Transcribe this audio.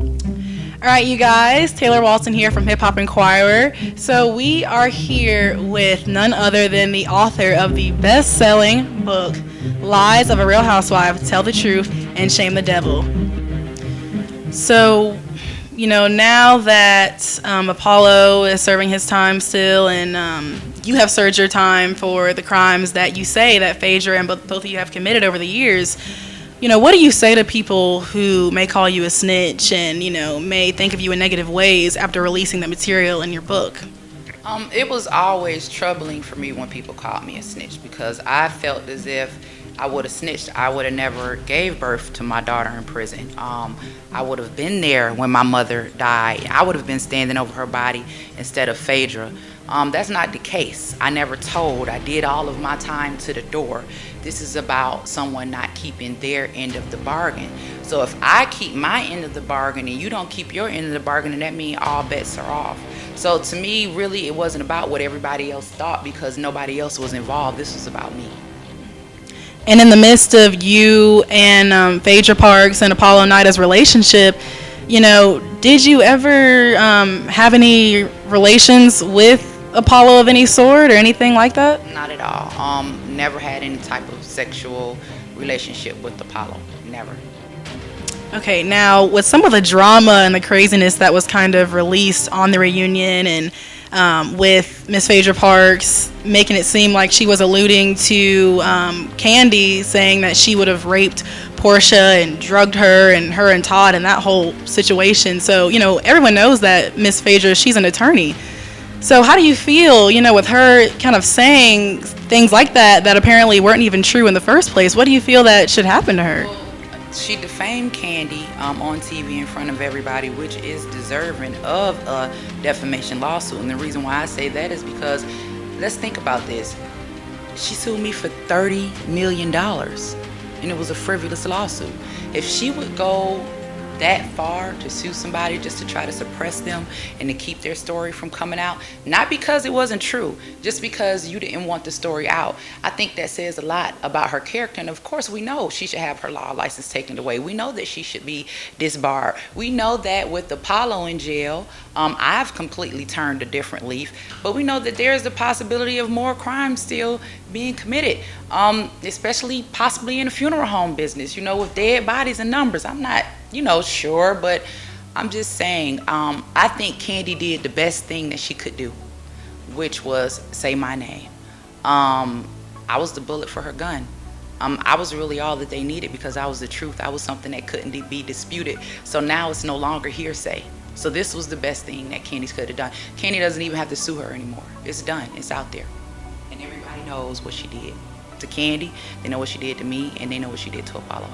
All right, you guys, Taylor Walton here from Hip Hop Inquirer. So we are here with none other than the author of the best-selling book, Lies of a Real Housewife, Tell the Truth, and Shame the Devil. So, now that Apollo is serving his time still, and you have served your time for the crimes that you say that Phaedra and both of you have committed over the years, what do you say to people who may call you a snitch and, may think of you in negative ways after releasing the material in your book? It was always troubling for me when people called me a snitch because I felt as if I would have snitched. I would have never gave birth to my daughter in prison. I would have been there when my mother died. I would have been standing over her body instead of Phaedra. That's not the case. I never told. I did all of my time to the door. This is about someone not keeping their end of the bargain. So if I keep my end of the bargain and you don't keep your end of the bargain, then that means all bets are off. So to me, really, it wasn't about what everybody else thought because nobody else was involved. This was about me. And in the midst of you and Phaedra Parks and Apollo Nida's relationship, did you ever have any relations with Apollo of any sort or anything like that? Not at all. Never had any type of sexual relationship with Apollo. Never. Okay, now with some of the drama and the craziness that was kind of released on the reunion and with Miss Phaedra Parks making it seem like she was alluding to Candy saying that she would have raped Portia and drugged her and Todd and that whole situation. So, everyone knows that Miss Phaedra, she's an attorney. So how do you feel, with her kind of saying things like that apparently weren't even true in the first place? What do you feel that should happen to her? She defamed Candy on TV in front of everybody, which is deserving of a defamation lawsuit. And the reason why I say that is because, let's think about this. She sued me for $30 million, and it was a frivolous lawsuit. If she would go that far to sue somebody just to try to suppress them and to keep their story from coming out, not because it wasn't true, just because you didn't want the story out, I think that says a lot about her character. And of course we know she should have her law license taken away. We know that she should be disbarred. We know that with Apollo in jail, I've completely turned a different leaf, but we know that there's the possibility of more crimes still being committed, especially possibly in the funeral home business, with dead bodies and numbers. I'm not sure, but I'm just saying, I think Candy did the best thing that she could do, which was say my name. I was the bullet for her gun. I was really all that they needed because I was the truth. I was something that couldn't be disputed. So now it's no longer hearsay. So this was the best thing that Candy could have done. Candy doesn't even have to sue her anymore. It's done. It's out there. And everybody knows what she did to Candy. They know what she did to me, and they know what she did to Apollo.